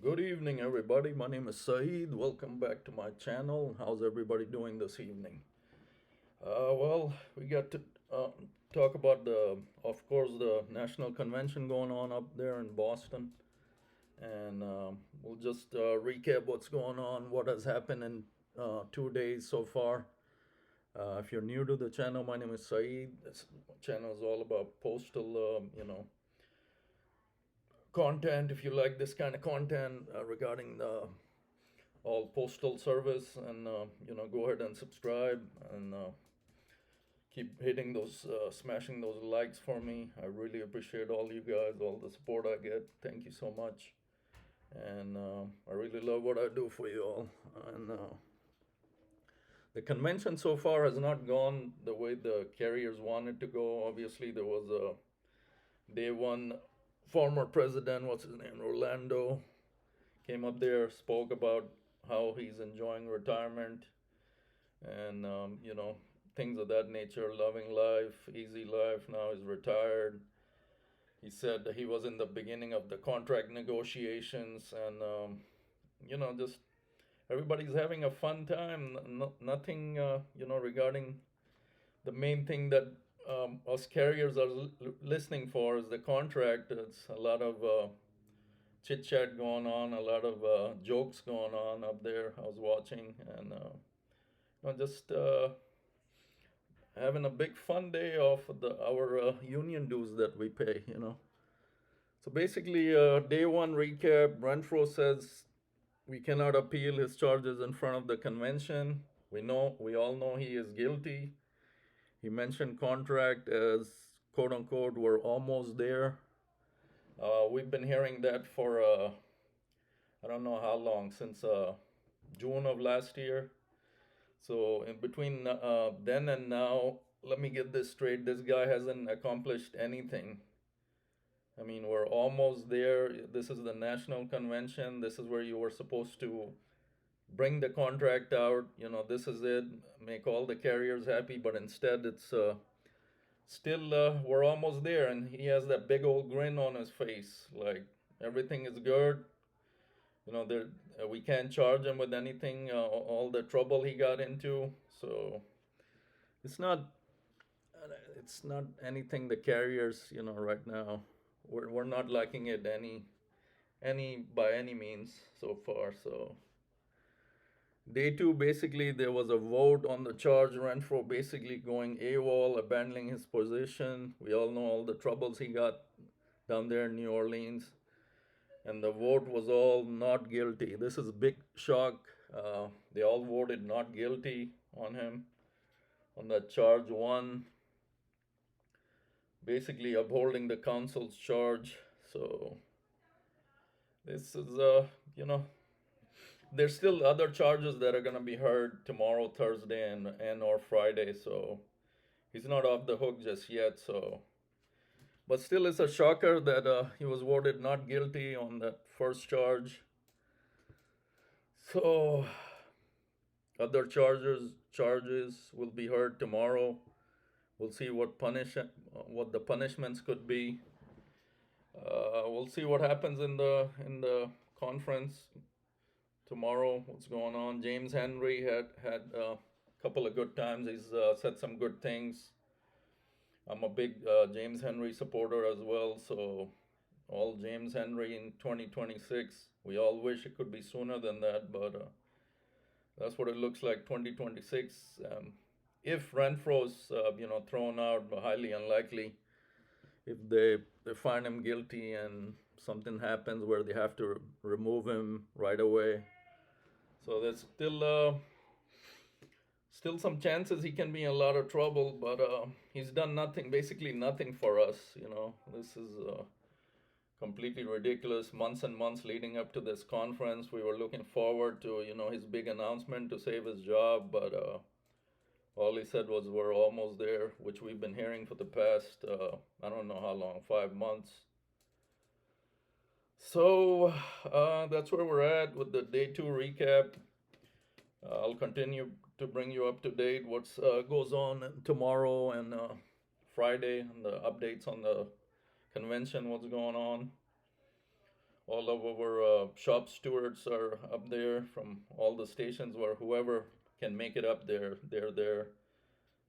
Good evening, everybody. My name is Syed. Welcome back to my channel. How's everybody doing this evening? We got to uh, talk about of course, the National Convention going on up there in Boston, and we'll just recap what's going on, what has happened in 2 days so far. If you're new to the channel, my name is Syed. This channel is all about postal, content. If you like this kind of content regarding the all postal service, and go ahead and subscribe, and keep hitting those smashing those likes for me. I really appreciate all you guys, all the support I get. Thank you so much, and I really love what I do for you all. And the convention so far has not gone the way the carriers wanted to go. Obviously, there was a day one former president, what's his name, Orlando, came up there, spoke about how he's enjoying retirement, and things of that nature, loving life, easy life. Now he's retired. He said that he was in the beginning of the contract negotiations, and just everybody's having a fun time. Nothing, regarding the main thing that us carriers are listening for is the contract. It's a lot of chit chat going on, a lot of jokes going on up there. I was watching, and just having a big fun day of our union dues that we pay. So basically, day one recap. Renfroe says we cannot appeal his charges in front of the convention. We all know he is guilty. He mentioned contract as quote unquote we're almost there. We've been hearing that for I don't know how long, since June of last year. So in between then and now, let me get this straight. This guy hasn't accomplished anything. I mean, we're almost there. This is the national convention. This is where you were supposed to bring the contract out. This is it. Make all the carriers happy. But instead, it's still we're almost there, and he has that big old grin on his face, like everything is good. There we can't charge him with anything. All the trouble he got into. So it's not it's not anything the carriers, right now. We're not liking it any by any means so far. So day two, basically there was a vote on the charge. Renfroe basically going AWOL, abandoning his position. We all know all the troubles he got down there in New Orleans, and the vote was all not guilty. This is a big shock. They all voted not guilty on him on that charge one, basically upholding the council's charge. So this is there's still other charges that are going to be heard tomorrow, Thursday, and or Friday. So he's not off the hook just yet. So, but still, it's a shocker that he was voted not guilty on that first charge. So other charges will be heard tomorrow. We'll see what the punishments could be. We'll see what happens in the conference tomorrow. What's going on? James Henry had a couple of good times. He's said some good things. I'm a big James Henry supporter as well. So all James Henry in 2026. We all wish it could be sooner than that, but that's what it looks like. 2026. If Renfroe's thrown out, highly unlikely. If they find him guilty and something happens where they have to remove him right away, so there's still some chances he can be in a lot of trouble. But he's done nothing, basically nothing for us. This is completely ridiculous. Months and months leading up to this conference, we were looking forward to his big announcement to save his job, but all he said was we're almost there, which we've been hearing for the past I don't know how long, 5 months. So that's where we're at with the day two recap. I'll continue to bring you up to date what goes on tomorrow and Friday, and the updates on the convention, what's going on. All of our shop stewards are up there from all the stations, where whoever can make it up there, they're there.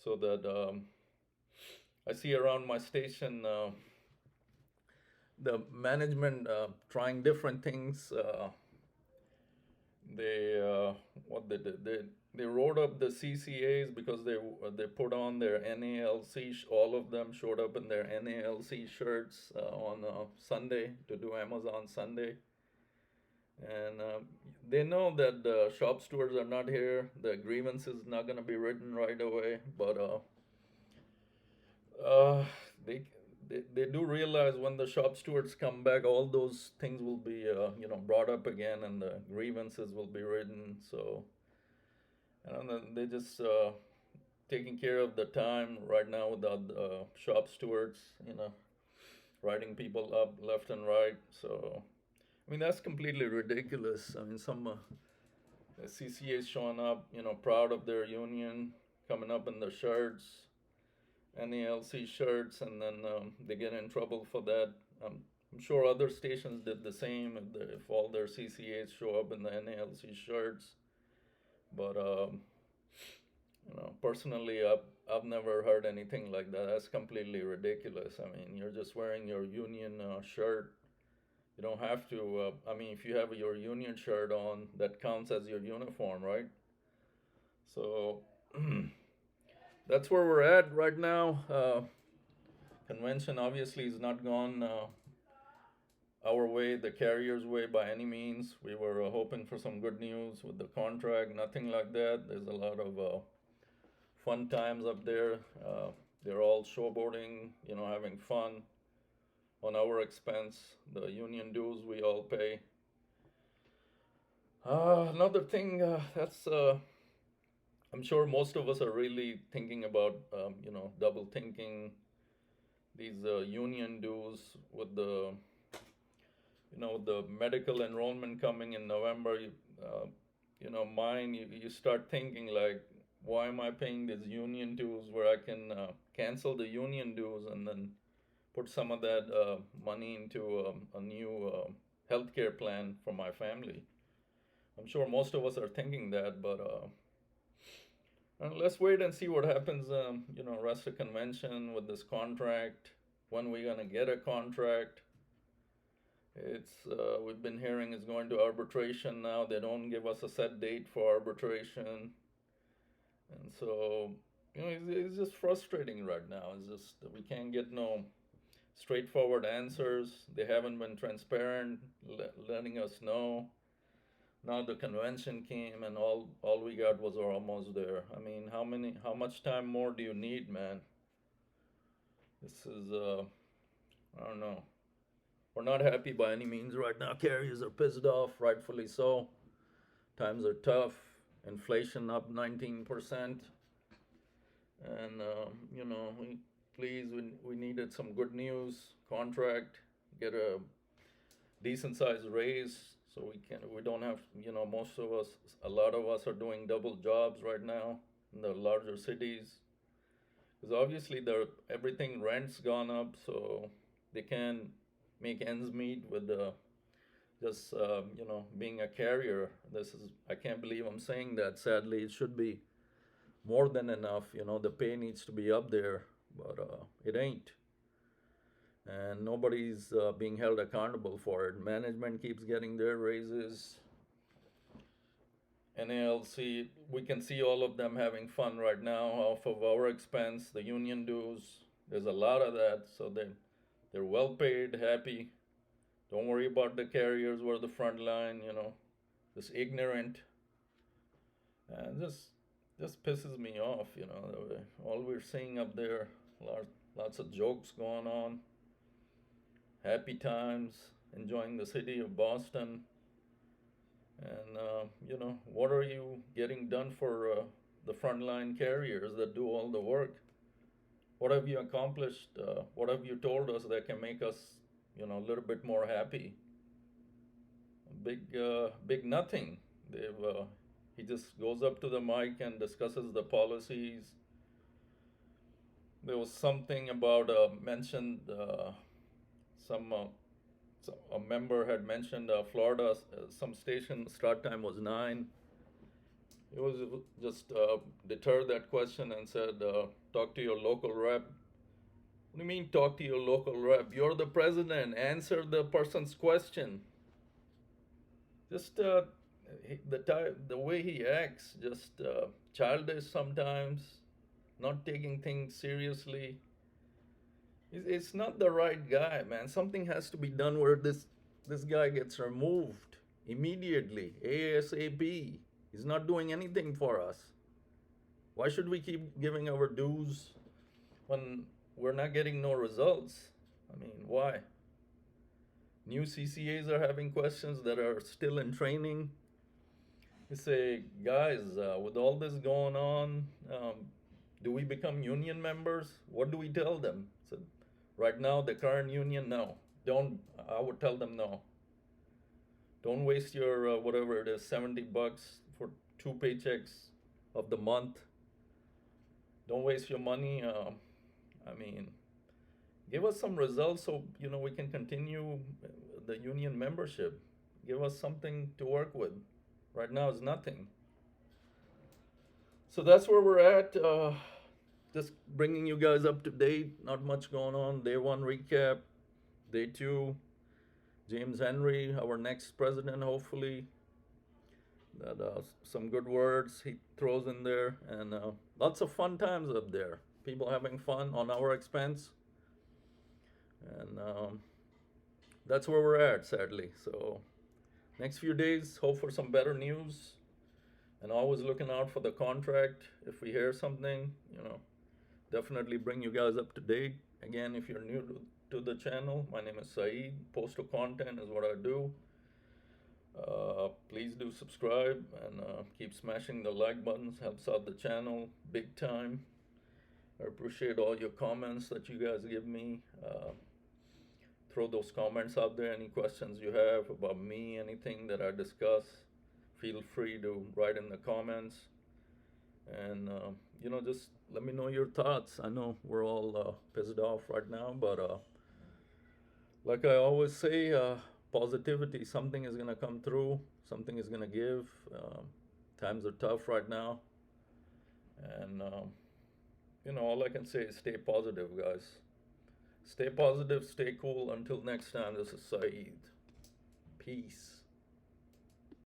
So that I see around my station the management trying different things. They what they did, they wrote up the CCAs because they put on their NALC. All of them showed up in their NALC shirts on Sunday to do Amazon Sunday, and they know that the shop stewards are not here. The grievance is not going to be written right away, but uh, they, they do realize when the shop stewards come back, all those things will be brought up again, and the grievances will be written. So and then they just taking care of the time right now without shop stewards, writing people up left and right. So I mean that's completely ridiculous. I mean some CCAs showing up, proud of their union, coming up in the shirts, NALC shirts, and then they get in trouble for that. I'm sure other stations did the same if all their CCAs show up in the NALC shirts. But personally, I've never heard anything like that. That's completely ridiculous. I mean, you're just wearing your union shirt. You don't have to. I mean, if you have your union shirt on, that counts as your uniform, right? So that's where we're at right now. Convention obviously is not gone our way, the carrier's way, by any means. We were hoping for some good news with the contract. Nothing like that. There's a lot of fun times up there. They're all showboating, having fun on our expense. The union dues we all pay. Another thing that's I'm sure most of us are really thinking about, double thinking these union dues with the medical enrollment coming in November. You start thinking like, why am I paying these union dues where I can cancel the union dues and then put some of that money into a new healthcare plan for my family? I'm sure most of us are thinking that, but let's wait and see what happens. Rest of convention with this contract. When we're gonna get a contract? It's we've been hearing it's going to arbitration now. They don't give us a set date for arbitration, and so it's just frustrating right now. It's just that we can't get no straightforward answers. They haven't been transparent, letting us know. Now the convention came, and all we got was we're almost there. I mean, how much time more do you need, man? This is I don't know. We're not happy by any means right now. Carriers are pissed off, rightfully so. Times are tough. Inflation up 19%, and we needed some good news. Contract, get a decent sized raise, so we don't have, most of us, a lot of us are doing double jobs right now in the larger cities, because obviously everything rent's gone up, so they can make ends meet with just being a carrier. I can't believe I'm saying that. Sadly, it should be more than enough. The pay needs to be up there, but it ain't, and nobody's being held accountable for it. Management keeps getting their raises. NALC, we can see all of them having fun right now off of our expense. The union dues, there's a lot of that, so they're well paid, happy. Don't worry about the carriers or the front line, just ignorant. And just pisses me off, all we're seeing up there, lots of jokes going on, happy times, enjoying the city of Boston. And, what are you getting done for the frontline carriers that do all the work? What have you accomplished? What have you told us that can make us, a little bit more happy? Big nothing. He just goes up to the mic and discusses the policies. There was something about mentioned So a member had mentioned Florida, some station start time was 9. It was just deter that question and said, talk to your local rep. What do you mean, talk to your local rep? You're the president. Answer the person's question. Just the way he acts, just childish sometimes, not taking things seriously. It's not the right guy, man. Something has to be done where this guy gets removed immediately, ASAP. He's not doing anything for us. Why should we keep giving our dues when we're not getting no results? I mean, why? New CCAs are having questions that are still in training. You say, guys, with all this going on, do we become union members? What do we tell them? So, right now, the current union, no. Don't. I would tell them no. Don't waste your whatever it is, $70 for 2 paychecks of the month. Don't waste your money. I mean, give us some results so we can continue the union membership. Give us something to work with. Right now is nothing. So that's where we're at. Just bringing you guys up to date. Not much going on. Day 1 recap. Day 2, James Henry, our next president, hopefully. That some good words he throws in there, and lots of fun times up there. People having fun on our expense, and that's where we're at, sadly. So next few days, hope for some better news, and always looking out for the contract. If we hear something, definitely bring you guys up to date. Again, if you're new to the channel, my name is Syed. Postal content is what I do. Please do subscribe and keep smashing the like buttons. Helps out the channel big time. I appreciate all your comments that you guys give me. Throw those comments out there. Any questions you have about me, anything that I discuss, feel free to write in the comments. And just let me know your thoughts. I know we're all pissed off right now, but like I always say, positivity. Something is gonna come through. Something is gonna give. Times are tough right now, and all I can say is stay positive, guys. Stay positive. Stay cool. Until next time, this is Syed. Peace.